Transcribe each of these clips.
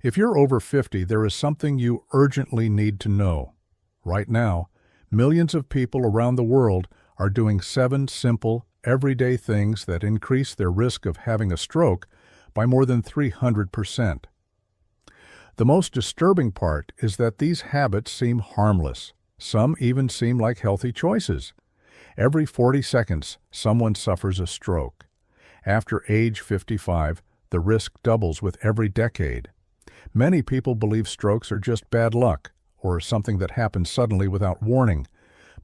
If you're over 50, there is something you urgently need to know. Right now, millions of people around the world are doing 7 simple, everyday things that increase their risk of having a stroke by more than 300%. The most disturbing part is that these habits seem harmless. Some even seem like healthy choices. Every 40 seconds, someone suffers a stroke. After age 55, the risk doubles with every decade. Many people believe strokes are just bad luck or something that happens suddenly without warning,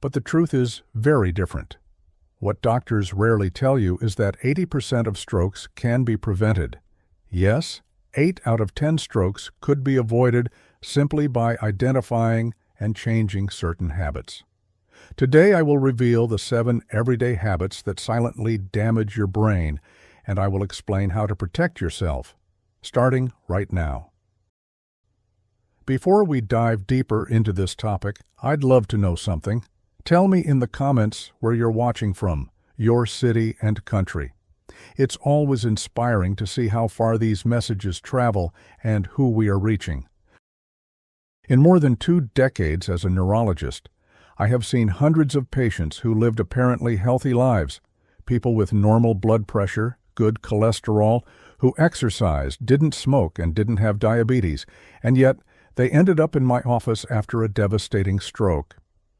but the truth is very different. What doctors rarely tell you is that 80% of strokes can be prevented. Yes, 8 out of 10 strokes could be avoided simply by identifying and changing certain habits. Today I will reveal the 7 everyday habits that silently damage your brain, and I will explain how to protect yourself, starting right now. Before we dive deeper into this topic, I'd love to know something. Tell me in the comments where you're watching from, your city and country. It's always inspiring to see how far these messages travel and who we are reaching. In more than 2 decades as a neurologist, I have seen hundreds of patients who lived apparently healthy lives, people with normal blood pressure, good cholesterol, who exercised, didn't smoke, and didn't have diabetes, and yet they ended up in my office after a devastating stroke.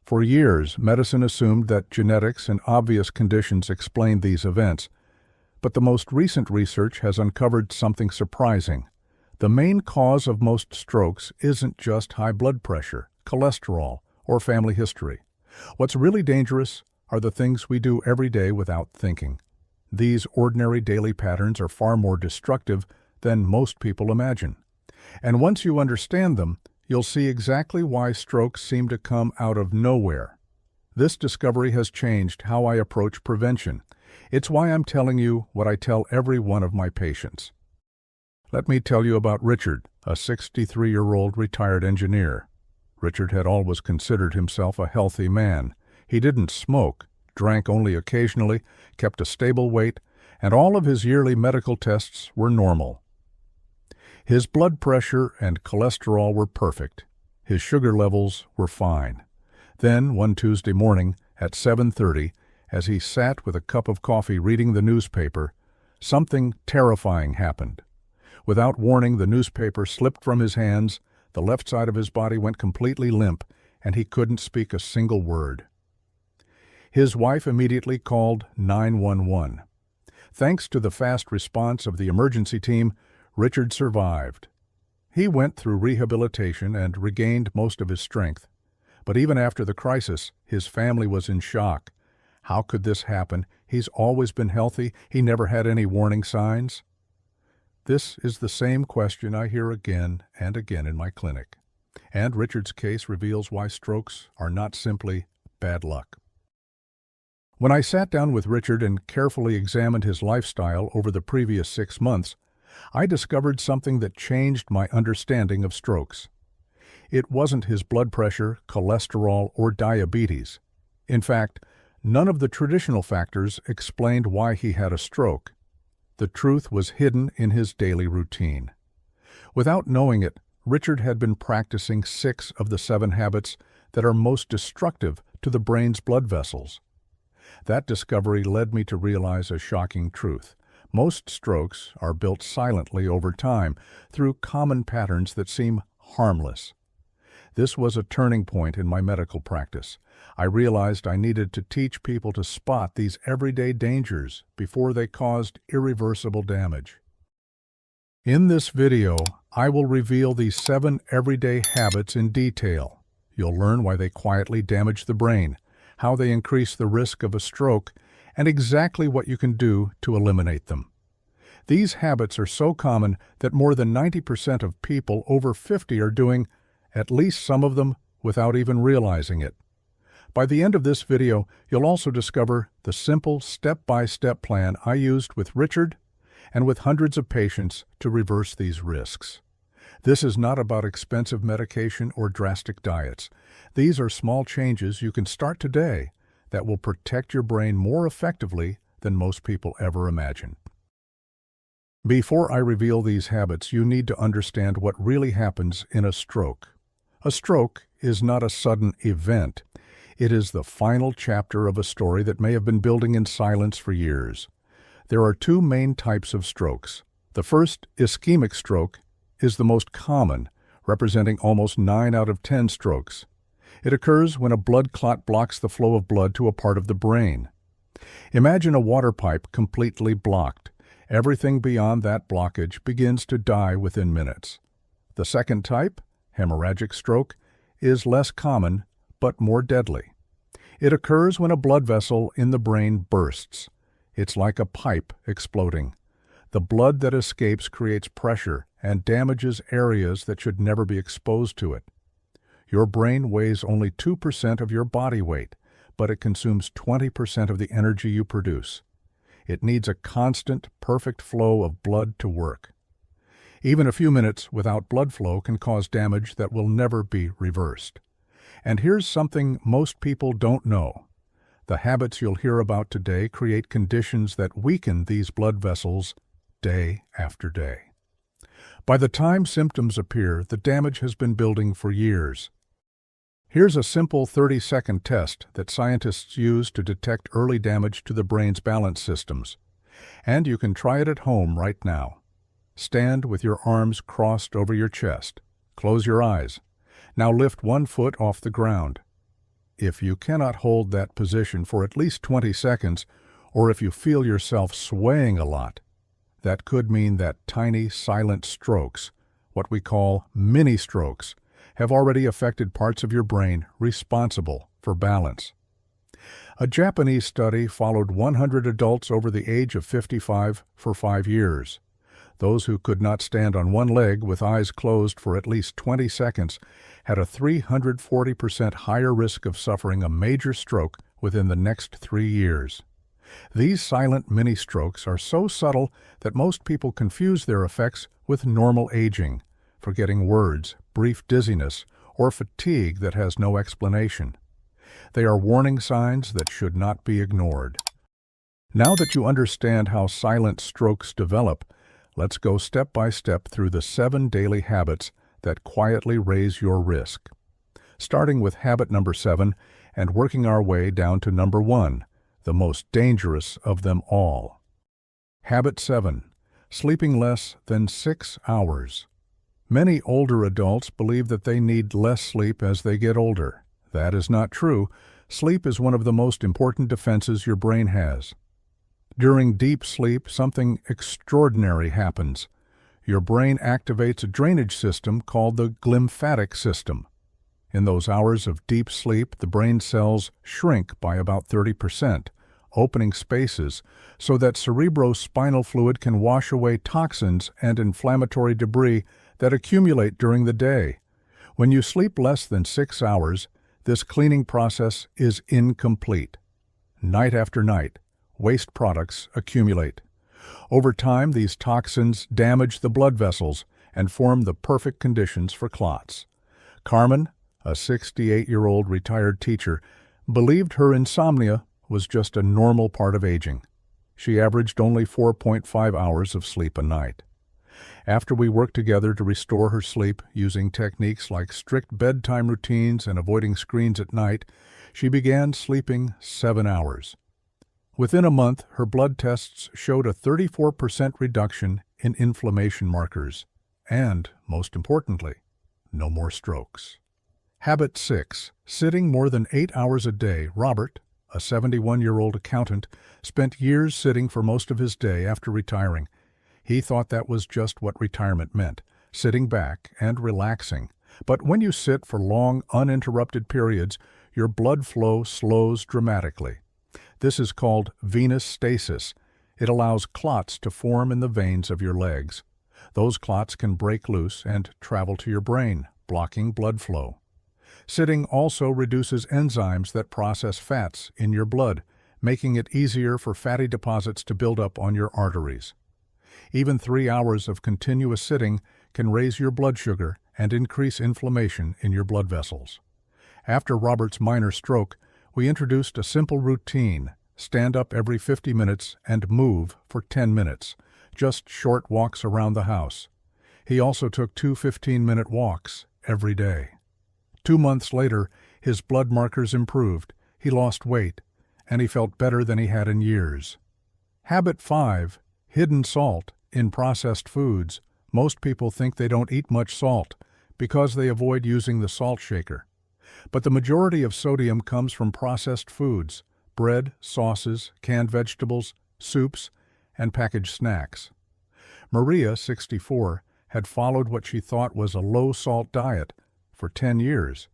For years, medicine assumed that genetics and obvious conditions explained these events, but the most recent research has uncovered something surprising. The main cause of most strokes isn't just high blood pressure, cholesterol, or family history. What's really dangerous are the things we do every day without thinking. These ordinary daily patterns are far more destructive than most people imagine. And once you understand them, you'll see exactly why strokes seem to come out of nowhere. This discovery has changed how I approach prevention. It's why I'm telling you what I tell every one of my patients. Let me tell you about Richard, a 63-year-old retired engineer. Richard had always considered himself a healthy man. He didn't smoke, drank only occasionally, kept a stable weight, and all of his yearly medical tests were normal. His blood pressure and cholesterol were perfect. His sugar levels were fine. Then, one Tuesday morning at 7:30, as he sat with a cup of coffee reading the newspaper, something terrifying happened. Without warning, the newspaper slipped from his hands, the left side of his body went completely limp, and he couldn't speak a single word. His wife immediately called 911. Thanks to the fast response of the emergency team, Richard survived. He went through rehabilitation and regained most of his strength. But even after the crisis, his family was in shock. How could this happen? He's always been healthy. He never had any warning signs. This is the same question I hear again and again in my clinic. And Richard's case reveals why strokes are not simply bad luck. When I sat down with Richard and carefully examined his lifestyle over the previous 6 months, I discovered something that changed my understanding of strokes. It wasn't his blood pressure, cholesterol, or diabetes. In fact, none of the traditional factors explained why he had a stroke. The truth was hidden in his daily routine. Without knowing it, Richard had been practicing 6 of the 7 habits that are most destructive to the brain's blood vessels. That discovery led me to realize a shocking truth. Most strokes are built silently over time through common patterns that seem harmless. This was a turning point in my medical practice. I realized I needed to teach people to spot these everyday dangers before they caused irreversible damage. In this video, I will reveal these 7 everyday habits in detail. You'll learn why they quietly damage the brain, how they increase the risk of a stroke, and exactly what you can do to eliminate them. These habits are so common that more than 90% of people over 50 are doing at least some of them without even realizing it. By the end of this video, you'll also discover the simple step-by-step plan I used with Richard and with hundreds of patients to reverse these risks. This is not about expensive medication or drastic diets. These are small changes you can start today that will protect your brain more effectively than most people ever imagine. Before I reveal these habits, you need to understand what really happens in a stroke. A stroke is not a sudden event. It is the final chapter of a story that may have been building in silence for years. There are two main types of strokes. The first, ischemic stroke, is the most common, representing almost 9 out of 10 strokes. It occurs when a blood clot blocks the flow of blood to a part of the brain. Imagine a water pipe completely blocked. Everything beyond that blockage begins to die within minutes. The second type, hemorrhagic stroke, is less common but more deadly. It occurs when a blood vessel in the brain bursts. It's like a pipe exploding. The blood that escapes creates pressure and damages areas that should never be exposed to it. Your brain weighs only 2% of your body weight, but it consumes 20% of the energy you produce. It needs a constant, perfect flow of blood to work. Even a few minutes without blood flow can cause damage that will never be reversed. And here's something most people don't know. The habits you'll hear about today create conditions that weaken these blood vessels day after day. By the time symptoms appear, the damage has been building for years. Here's a simple 30-second test that scientists use to detect early damage to the brain's balance systems. And you can try it at home right now. Stand with your arms crossed over your chest. Close your eyes. Now lift one foot off the ground. If you cannot hold that position for at least 20 seconds, or if you feel yourself swaying a lot, that could mean that tiny, silent strokes, what we call mini strokes, have already affected parts of your brain responsible for balance. A Japanese study followed 100 adults over the age of 55 for 5 years. Those who could not stand on one leg with eyes closed for at least 20 seconds had a 340% higher risk of suffering a major stroke within the next 3 years. These silent mini-strokes are so subtle that most people confuse their effects with normal aging, forgetting words, brief dizziness, or fatigue that has no explanation. They are warning signs that should not be ignored. Now that you understand how silent strokes develop, let's go step by step through the 7 daily habits that quietly raise your risk. Starting with habit number 7 and working our way down to number 1, the most dangerous of them all. Habit 7. Sleeping less than 6 hours. Many older adults believe that they need less sleep as they get older. That is not true. Sleep is one of the most important defenses your brain has. During deep sleep, something extraordinary happens. Your brain activates a drainage system called the glymphatic system. In those hours of deep sleep, the brain cells shrink by about 30%, opening spaces so that cerebrospinal fluid can wash away toxins and inflammatory debris that accumulate during the day. When you sleep less than 6 hours, this cleaning process is incomplete. Night after night, waste products accumulate. Over time, these toxins damage the blood vessels and form the perfect conditions for clots. Carmen, a 68-year-old retired teacher, believed her insomnia was just a normal part of aging. She averaged only 4.5 hours of sleep a night. After we worked together to restore her sleep using techniques like strict bedtime routines and avoiding screens at night, she began sleeping 7 hours. Within a month, her blood tests showed a 34% reduction in inflammation markers. And, most importantly, no more strokes. Habit 6. Sitting more than 8 hours a day. Robert, a 71-year-old accountant, spent years sitting for most of his day after retiring. He thought that was just what retirement meant, sitting back and relaxing. But when you sit for long, uninterrupted periods, your blood flow slows dramatically. This is called venous stasis. It allows clots to form in the veins of your legs. Those clots can break loose and travel to your brain, blocking blood flow. Sitting also reduces enzymes that process fats in your blood, making it easier for fatty deposits to build up on your arteries. Even 3 hours of continuous sitting can raise your blood sugar and increase inflammation in your blood vessels. After Robert's minor stroke, we introduced a simple routine: stand up every 50 minutes and move for 10 minutes. just short walks around the house. He also took 2 15-minute walks every day. 2 months later, his blood markers improved, he lost weight, and he felt better than he had in years. Habit 5. Hidden salt in processed foods. Most people think they don't eat much salt because they avoid using the salt shaker. But the majority of sodium comes from processed foods, bread, sauces, canned vegetables, soups, and packaged snacks. Maria, 64, had followed what she thought was a low-salt diet for 10 years.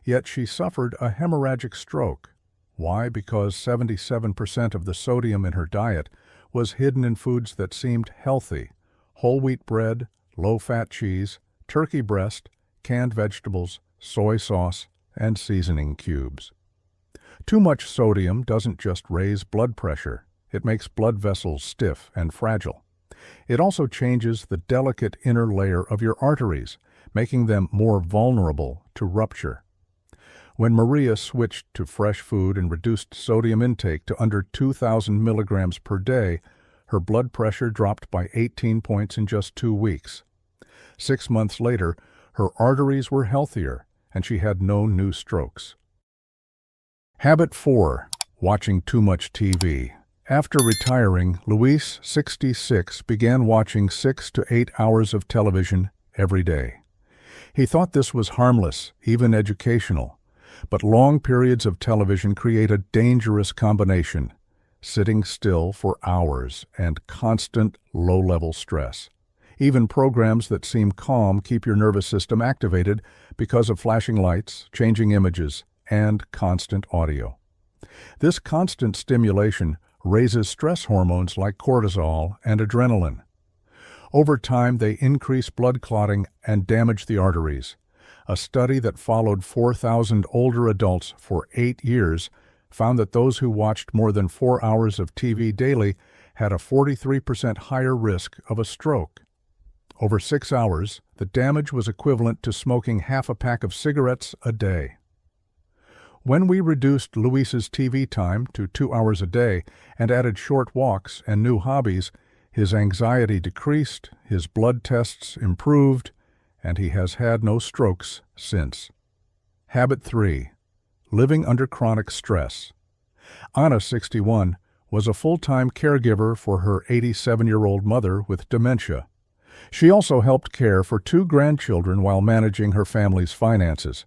Yet she suffered a hemorrhagic stroke. Why? Because 77% of the sodium in her diet was hidden in foods that seemed healthy: whole wheat bread, low-fat cheese, turkey breast, canned vegetables, soy sauce, and seasoning cubes. Too much sodium doesn't just raise blood pressure, it makes blood vessels stiff and fragile. It also changes the delicate inner layer of your arteries, making them more vulnerable to rupture. When Maria switched to fresh food and reduced sodium intake to under 2,000 milligrams per day, her blood pressure dropped by 18 points in just 2 weeks. 6 months later, her arteries were healthier, and she had no new strokes. Habit 4. Watching too much TV. After retiring, Luis, 66, began watching 6 to 8 hours of television every day. He thought this was harmless, even educational. But long periods of television create a dangerous combination: sitting still for hours and constant low-level stress. Even programs that seem calm keep your nervous system activated because of flashing lights, changing images, and constant audio. This constant stimulation raises stress hormones like cortisol and adrenaline. Over time, they increase blood clotting and damage the arteries. A study that followed 4,000 older adults for 8 years found that those who watched more than 4 hours of TV daily had a 43% higher risk of a stroke. Over 6 hours, the damage was equivalent to smoking half a pack of cigarettes a day. When we reduced Luis's TV time to 2 hours a day and added short walks and new hobbies, his anxiety decreased, his blood tests improved, and he has had no strokes since. Habit 3. Living under chronic stress. Anna, 61, was a full-time caregiver for her 87-year-old mother with dementia. She also helped care for 2 grandchildren while managing her family's finances.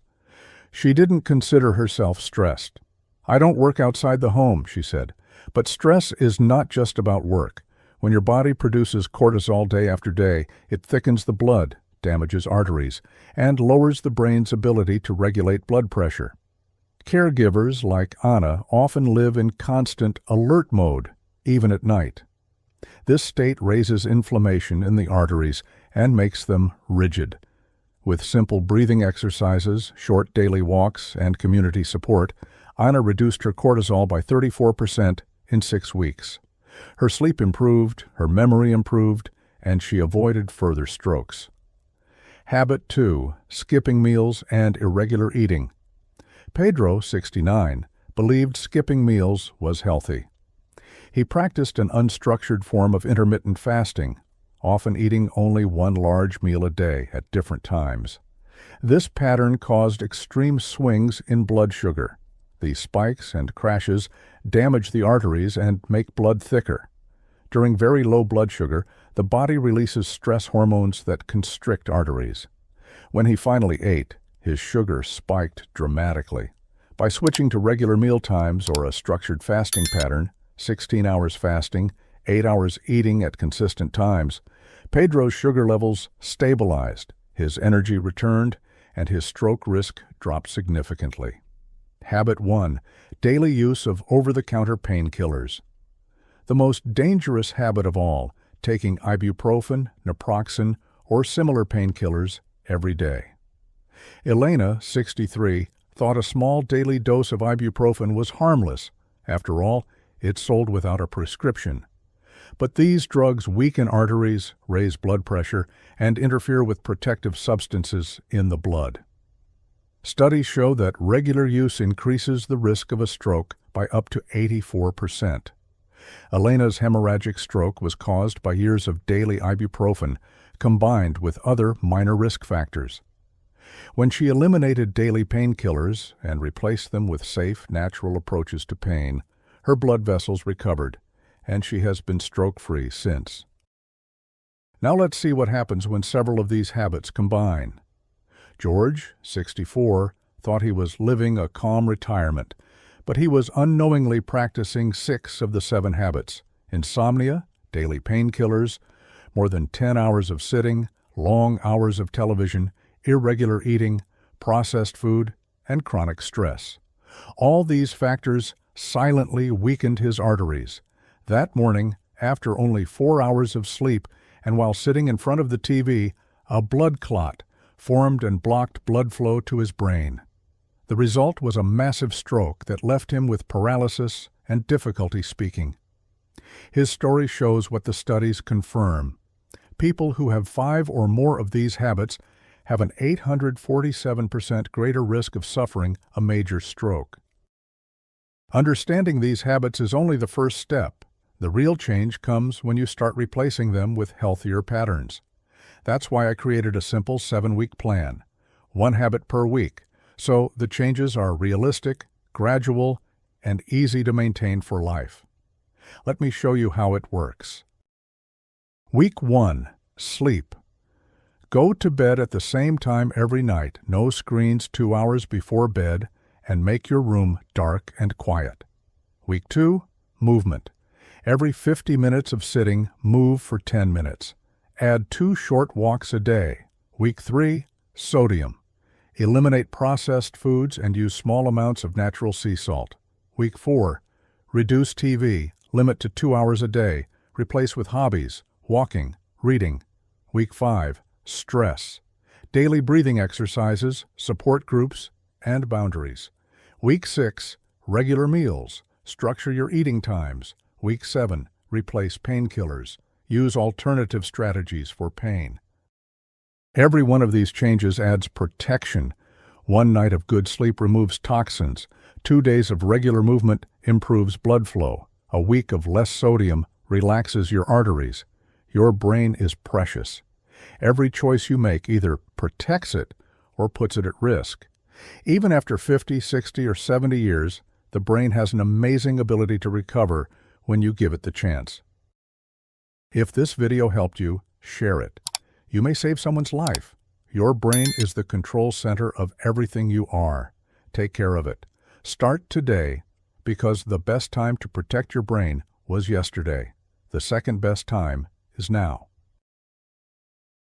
She didn't consider herself stressed. "I don't work outside the home," she said. But stress is not just about work. When your body produces cortisol day after day, it thickens the blood, damages arteries, and lowers the brain's ability to regulate blood pressure. Caregivers like Anna often live in constant alert mode, even at night. This state raises inflammation in the arteries and makes them rigid. With simple breathing exercises, short daily walks, and community support, Anna reduced her cortisol by 34% in 6 weeks. Her sleep improved, her memory improved, and she avoided further strokes. Habit 2. Skipping meals and irregular eating. Pedro, 69, believed skipping meals was healthy. He practiced an unstructured form of intermittent fasting, often eating only 1 large meal a day at different times. This pattern caused extreme swings in blood sugar. These spikes and crashes damage the arteries and make blood thicker. During very low blood sugar, the body releases stress hormones that constrict arteries. When he finally ate, his sugar spiked dramatically. By switching to regular meal times or a structured fasting pattern, 16 hours fasting, 8 hours eating at consistent times, Pedro's sugar levels stabilized, his energy returned, and his stroke risk dropped significantly. Habit 1. Daily use of over-the-counter painkillers. The most dangerous habit of all, taking ibuprofen, naproxen, or similar painkillers every day. Elena, 63, thought a small daily dose of ibuprofen was harmless. After all, it's sold without a prescription. But these drugs weaken arteries, raise blood pressure, and interfere with protective substances in the blood. Studies show that regular use increases the risk of a stroke by up to 84%. Elena's hemorrhagic stroke was caused by years of daily ibuprofen combined with other minor risk factors. When she eliminated daily painkillers and replaced them with safe, natural approaches to pain, her blood vessels recovered, and she has been stroke-free since. Now let's see what happens when several of these habits combine. George, 64, thought he was living a calm retirement, but he was unknowingly practicing 6 of the 7 habits: insomnia, daily painkillers, more than 10 hours of sitting, long hours of television, irregular eating, processed food, and chronic stress. All these factors silently weakened his arteries. That morning, after only 4 hours of sleep and while sitting in front of the TV, a blood clot formed and blocked blood flow to his brain. The result was a massive stroke that left him with paralysis and difficulty speaking. His story shows what the studies confirm. People who have 5 or more of these habits have an 847% greater risk of suffering a major stroke. Understanding these habits is only the first step. The real change comes when you start replacing them with healthier patterns. That's why I created a simple 7-week plan, 1 habit per week, so the changes are realistic, gradual, and easy to maintain for life. Let me show you how it works. Week 1. Sleep. Go to bed at the same time every night, no screens 2 hours before bed, and make your room dark and quiet. Week 2. Movement. Every 50 minutes of sitting, move for 10 minutes. Add 2 short walks a day. Week 3. Sodium. Eliminate processed foods and use small amounts of natural sea salt. Week 4. Reduce TV, limit to 2 hours a day, replace with hobbies, walking, reading. Week 5. Stress. Daily breathing exercises, support groups, and boundaries. Week 6. Regular meals. Structure your eating times. Week 7. Replace painkillers. Use alternative strategies for pain. Every one of these changes adds protection. 1 night of good sleep removes toxins. 2 days of regular movement improves blood flow. A week of less sodium relaxes your arteries. Your brain is precious. Every choice you make either protects it or puts it at risk. Even after 50, 60, or 70 years, the brain has an amazing ability to recover when you give it the chance. If this video helped you, share it. You may save someone's life. Your brain is the control center of everything you are. Take care of it. Start today, because the best time to protect your brain was yesterday. The second best time is now.